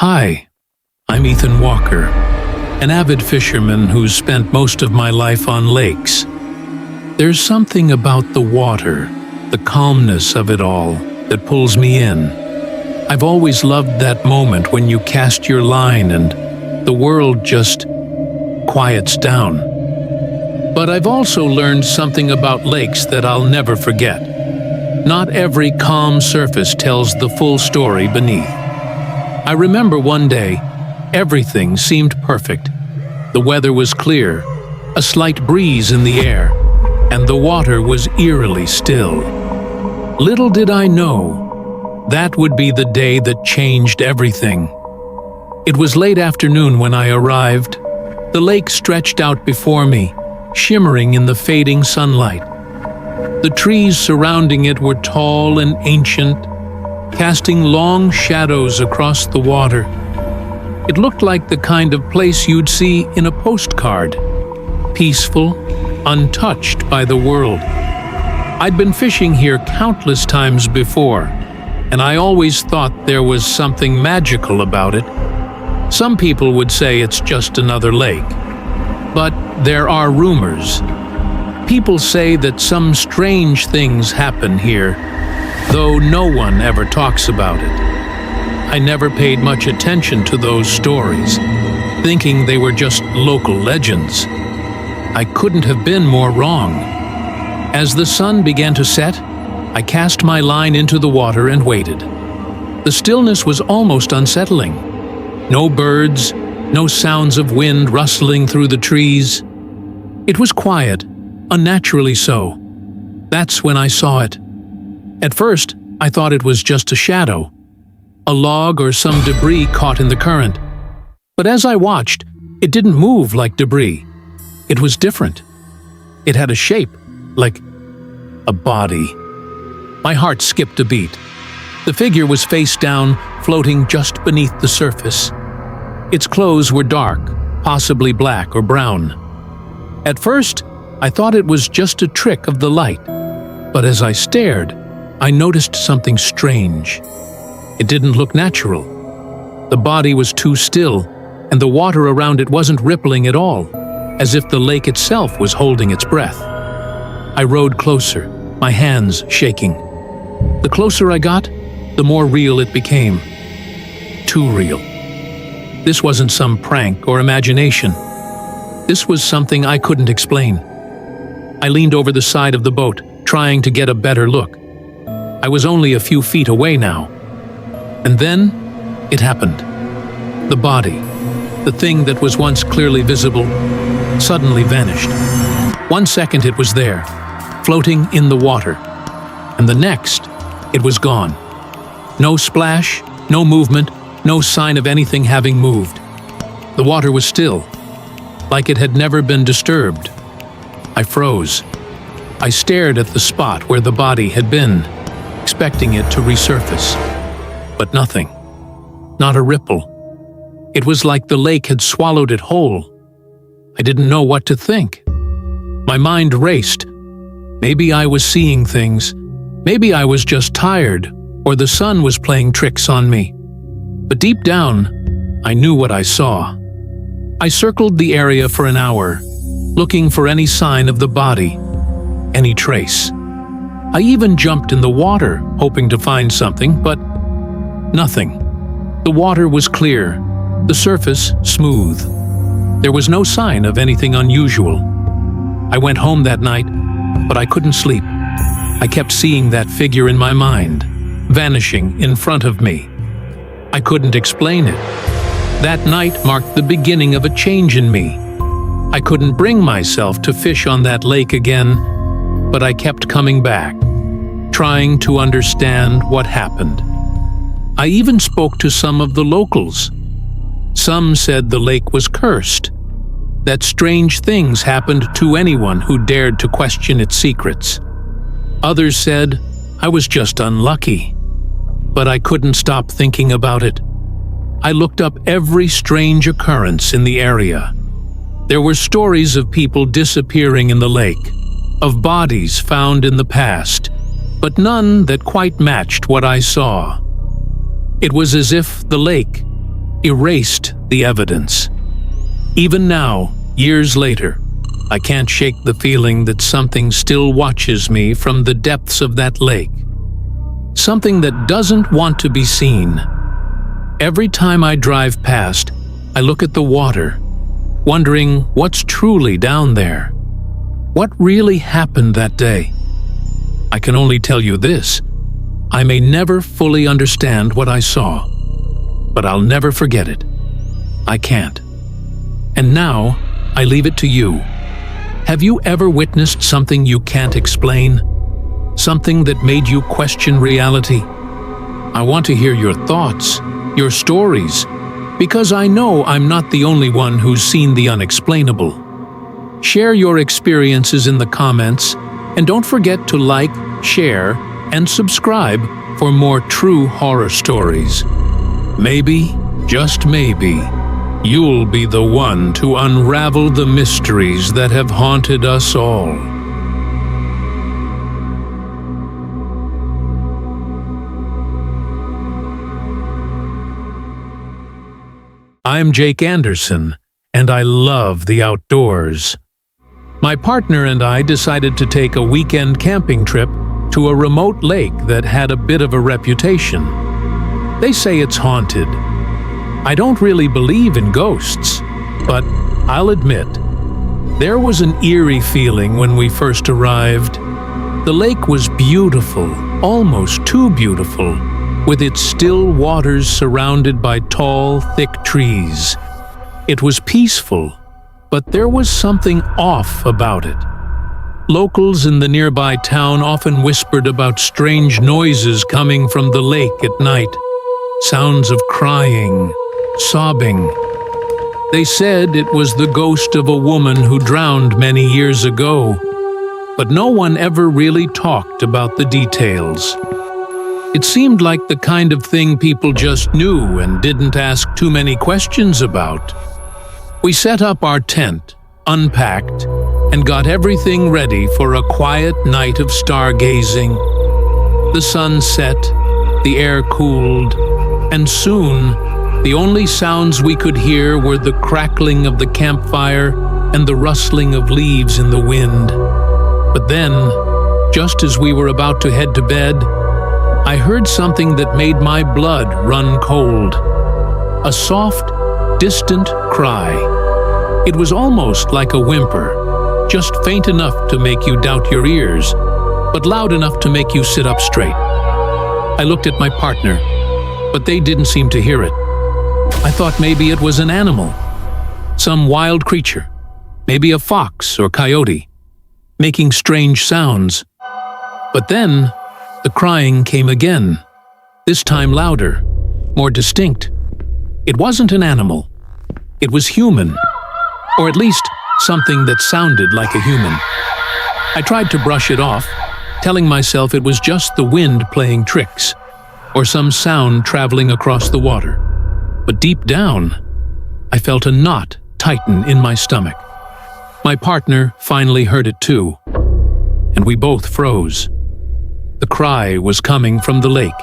Hi, I'm Ethan Walker, an avid fisherman who's spent most of my life on lakes. There's something about the water, the calmness of it all, that pulls me in. I've always loved that moment when you cast your line and the world just quiets down. But I've also learned something about lakes that I'll never forget. Not every calm surface tells the full story beneath. I remember one day, everything seemed perfect. The weather was clear, a slight breeze in the air, and the water was eerily still. Little did I know, that would be the day that changed everything. It was late afternoon when I arrived. The lake stretched out before me, shimmering in the fading sunlight. The trees surrounding it were tall and ancient, casting long shadows across the water. It looked like the kind of place you'd see in a postcard, peaceful, untouched by the world. I'd been fishing here countless times before, and I always thought there was something magical about it. Some people would say it's just another lake, but there are rumors. People say that some strange things happen here, though no one ever talks about it. I never paid much attention to those stories, thinking they were just local legends. I couldn't have been more wrong. As the sun began to set, I cast my line into the water and waited. The stillness was almost unsettling. No birds, no sounds of wind rustling through the trees. It was quiet, unnaturally so. That's when I saw it. At first, I thought it was just a shadow, a log or some debris caught in the current. But as I watched, it didn't move like debris. It was different. It had a shape, like a body. My heart skipped a beat. The figure was face down, floating just beneath the surface. Its clothes were dark, possibly black or brown. At first, I thought it was just a trick of the light, but as I stared, I noticed something strange. It didn't look natural. The body was too still, and the water around it wasn't rippling at all, as if the lake itself was holding its breath. I rowed closer, my hands shaking. The closer I got, the more real it became. Too real. This wasn't some prank or imagination. This was something I couldn't explain. I leaned over the side of the boat, trying to get a better look. I was only a few feet away now. And then, it happened. The body, the thing that was once clearly visible, suddenly vanished. 1 second it was there, floating in the water. And the next, it was gone. No splash, no movement, no sign of anything having moved. The water was still, like it had never been disturbed. I froze. I stared at the spot where the body had been, expecting it to resurface. But nothing. Not a ripple. It was like the lake had swallowed it whole. I didn't know what to think. My mind raced. Maybe I was seeing things. Maybe I was just tired, or the sun was playing tricks on me. But deep down, I knew what I saw. I circled the area for an hour, looking for any sign of the body, any trace. I even jumped in the water, hoping to find something, but nothing. The water was clear, the surface smooth. There was no sign of anything unusual. I went home that night, but I couldn't sleep. I kept seeing that figure in my mind, vanishing in front of me. I couldn't explain it. That night marked the beginning of a change in me. I couldn't bring myself to fish on that lake again, but I kept coming back, trying to understand what happened. I even spoke to some of the locals. Some said the lake was cursed, that strange things happened to anyone who dared to question its secrets. Others said I was just unlucky, but I couldn't stop thinking about it. I looked up every strange occurrence in the area. There were stories of people disappearing in the lake, of bodies found in the past, but none that quite matched what I saw. It was as if the lake, erased the evidence. Even now, years later, I can't shake the feeling that something still watches me from the depths of that lake. Something that doesn't want to be seen. Every time I drive past, I look at the water, wondering what's truly down there. What really happened that day? I can only tell you this: I may never fully understand what I saw, but I'll never forget it. I can't. And now, I leave it to you. Have you ever witnessed something you can't explain? Something that made you question reality? I want to hear your thoughts, your stories, because I know I'm not the only one who's seen the unexplainable. Share your experiences in the comments, and don't forget to like, share, and subscribe for more true horror stories. Maybe, just maybe, you'll be the one to unravel the mysteries that have haunted us all. I'm Jake Anderson, and I love the outdoors. My partner and I decided to take a weekend camping trip to a remote lake that had a bit of a reputation. They say it's haunted. I don't really believe in ghosts, but I'll admit, there was an eerie feeling when we first arrived. The lake was beautiful, almost too beautiful, with its still waters surrounded by tall, thick trees. It was peaceful, but there was something off about it. Locals in the nearby town often whispered about strange noises coming from the lake at night, sounds of crying, sobbing. They said it was the ghost of a woman who drowned many years ago, but no one ever really talked about the details. It seemed like the kind of thing people just knew and didn't ask too many questions about. We set up our tent, unpacked, and got everything ready for a quiet night of stargazing. The sun set, the air cooled, and soon, the only sounds we could hear were the crackling of the campfire and the rustling of leaves in the wind. But then, just as we were about to head to bed, I heard something that made my blood run cold. A soft, distant cry. It was almost like a whimper, just faint enough to make you doubt your ears, but loud enough to make you sit up straight. I looked at my partner, but they didn't seem to hear it. I thought maybe it was an animal, some wild creature, maybe a fox or coyote, making strange sounds. But then, the crying came again, this time louder, more distinct. It wasn't an animal. It was human, or at least something that sounded like a human. I tried to brush it off, telling myself it was just the wind playing tricks, or some sound traveling across the water. But deep down, I felt a knot tighten in my stomach. My partner finally heard it too, and we both froze. The cry was coming from the lake.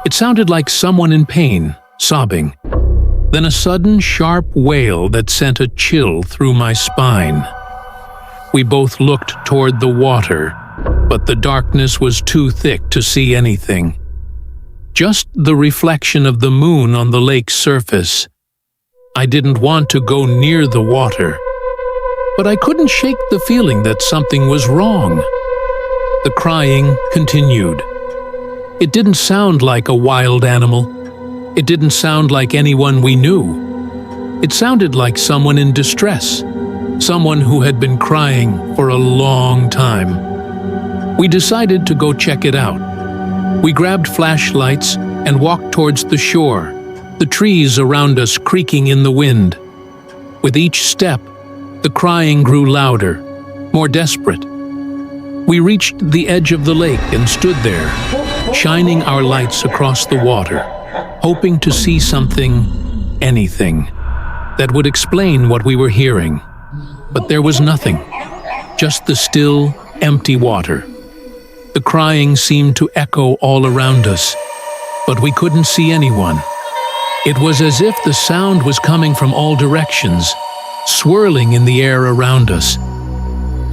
It sounded like someone in pain, sobbing. Then a sudden sharp wail that sent a chill through my spine. We both looked toward the water, but the darkness was too thick to see anything. Just the reflection of the moon on the lake's surface. I didn't want to go near the water, but I couldn't shake the feeling that something was wrong. The crying continued. It didn't sound like a wild animal. It didn't sound like anyone we knew. It sounded like someone in distress, someone who had been crying for a long time. We decided to go check it out. We grabbed flashlights and walked towards the shore, the trees around us creaking in the wind. With each step, the crying grew louder, more desperate. We reached the edge of the lake and stood there, shining our lights across the water, hoping to see something, anything, that would explain what we were hearing. But there was nothing, just the still, empty water. The crying seemed to echo all around us, but we couldn't see anyone. It was as if the sound was coming from all directions, swirling in the air around us.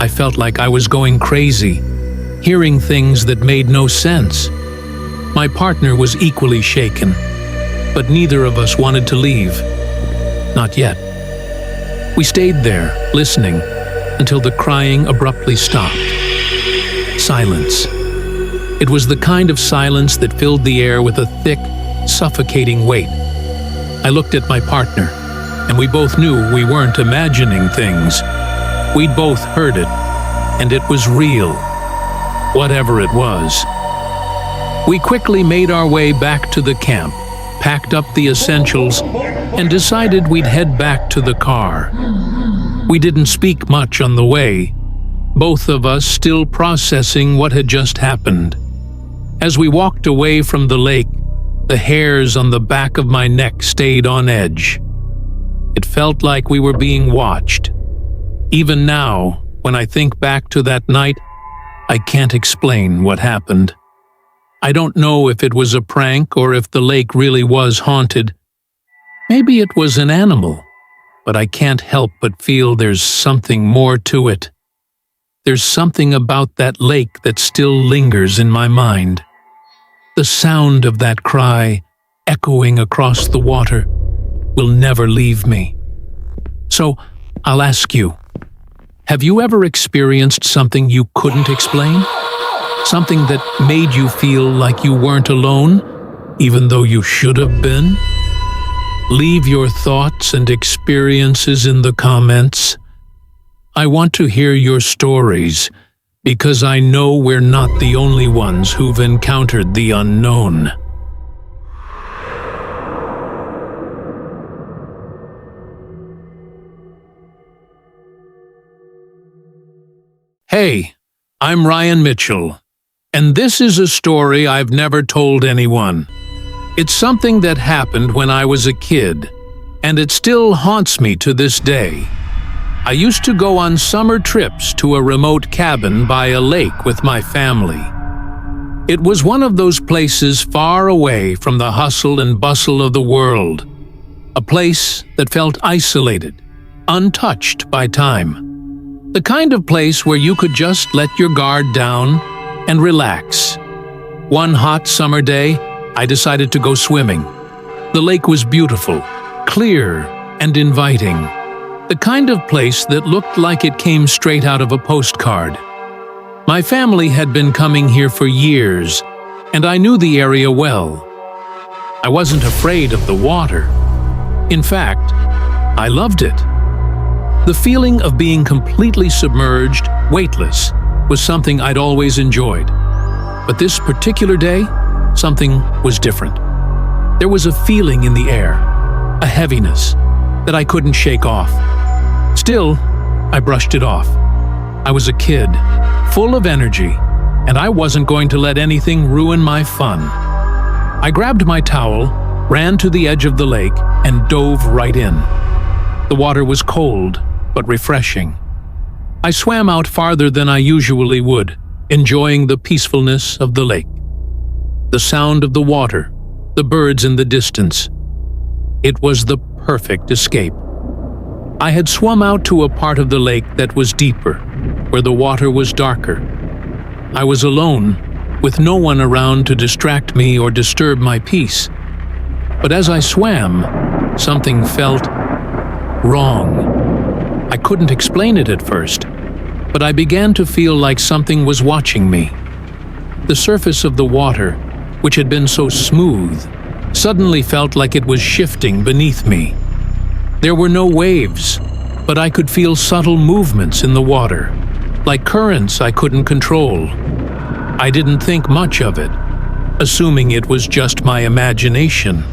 I felt like I was going crazy, hearing things that made no sense. My partner was equally shaken, but neither of us wanted to leave. Not yet. We stayed there, listening, until the crying abruptly stopped. Silence. It was the kind of silence that filled the air with a thick, suffocating weight. I looked at my partner, and we both knew we weren't imagining things. We'd both heard it, and it was real, whatever it was. We quickly made our way back to the camp, packed up the essentials, and decided we'd head back to the car. We didn't speak much on the way, both of us still processing what had just happened. As we walked away from the lake, the hairs on the back of my neck stayed on edge. It felt like we were being watched. Even now, when I think back to that night, I can't explain what happened. I don't know if it was a prank or if the lake really was haunted. Maybe it was an animal, but I can't help but feel there's something more to it. There's something about that lake that still lingers in my mind. The sound of that cry, echoing across the water, will never leave me. So, I'll ask you, have you ever experienced something you couldn't explain? Something that made you feel like you weren't alone, even though you should have been? Leave your thoughts and experiences in the comments. I want to hear your stories, because I know we're not the only ones who've encountered the unknown. Hey, I'm Ryan Mitchell, and this is a story I've never told anyone. It's something that happened when I was a kid, and it still haunts me to this day. I used to go on summer trips to a remote cabin by a lake with my family. It was one of those places far away from the hustle and bustle of the world, a place that felt isolated, untouched by time. The kind of place where you could just let your guard down and relax. One hot summer day, I decided to go swimming. The lake was beautiful, clear, and inviting. The kind of place that looked like it came straight out of a postcard. My family had been coming here for years, and I knew the area well. I wasn't afraid of the water. In fact, I loved it. The feeling of being completely submerged, weightless, was something I'd always enjoyed. But this particular day, something was different. There was a feeling in the air, a heaviness, that I couldn't shake off. Still, I brushed it off. I was a kid, full of energy, and I wasn't going to let anything ruin my fun. I grabbed my towel, ran to the edge of the lake, and dove right in. The water was cold, but refreshing. I swam out farther than I usually would, enjoying the peacefulness of the lake. The sound of the water, the birds in the distance. It was the perfect escape. I had swum out to a part of the lake that was deeper, where the water was darker. I was alone, with no one around to distract me or disturb my peace. But as I swam, something felt wrong. I couldn't explain it at first, but I began to feel like something was watching me. The surface of the water, which had been so smooth, suddenly felt like it was shifting beneath me. There were no waves, but I could feel subtle movements in the water, like currents I couldn't control. I didn't think much of it, assuming it was just my imagination.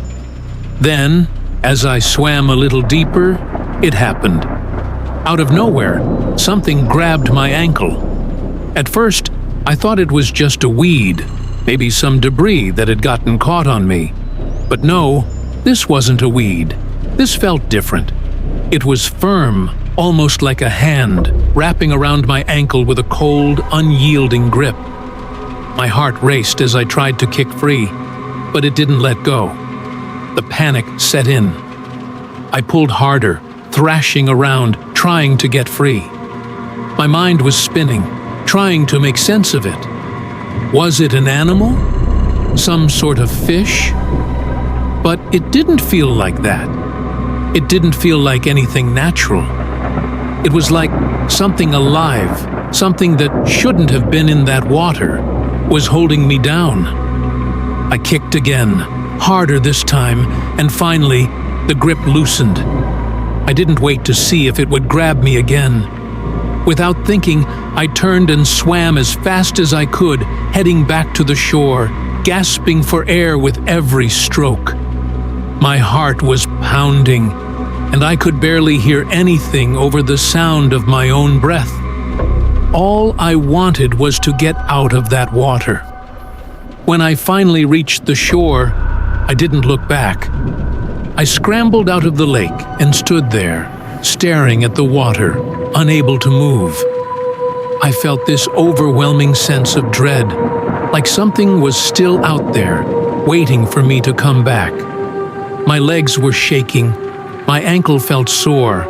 Then, as I swam a little deeper, it happened. Out of nowhere, something grabbed my ankle. At first, I thought it was just a weed, maybe some debris that had gotten caught on me. But no, this wasn't a weed. This felt different. It was firm, almost like a hand, wrapping around my ankle with a cold, unyielding grip. My heart raced as I tried to kick free, but it didn't let go. The panic set in. I pulled harder, thrashing around, trying to get free. My mind was spinning, trying to make sense of it. Was it an animal? Some sort of fish? But it didn't feel like that. It didn't feel like anything natural. It was like something alive, something that shouldn't have been in that water, was holding me down. I kicked again, harder this time, and finally, the grip loosened. I didn't wait to see if it would grab me again. Without thinking, I turned and swam as fast as I could, heading back to the shore, gasping for air with every stroke. My heart was pounding, and I could barely hear anything over the sound of my own breath. All I wanted was to get out of that water. When I finally reached the shore, I didn't look back. I scrambled out of the lake and stood there, staring at the water, unable to move. I felt this overwhelming sense of dread, like something was still out there, waiting for me to come back. My legs were shaking, my ankle felt sore,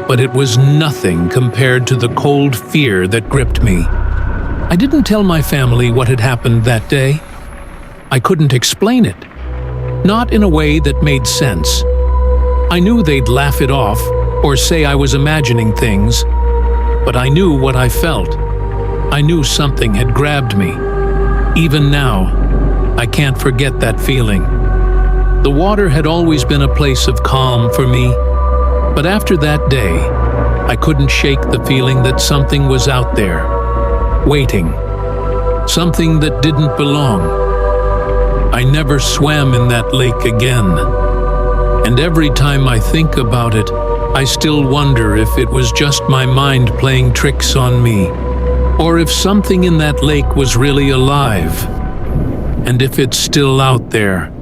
but it was nothing compared to the cold fear that gripped me. I didn't tell my family what had happened that day. I couldn't explain it, not in a way that made sense. I knew they'd laugh it off or say I was imagining things, but I knew what I felt. I knew something had grabbed me. Even now, I can't forget that feeling. The water had always been a place of calm for me, but after that day, I couldn't shake the feeling that something was out there, waiting, something that didn't belong. I never swam in that lake again, and every time I think about it, I still wonder if it was just my mind playing tricks on me, or if something in that lake was really alive, and if it's still out there,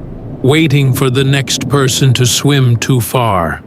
waiting for the next person to swim too far.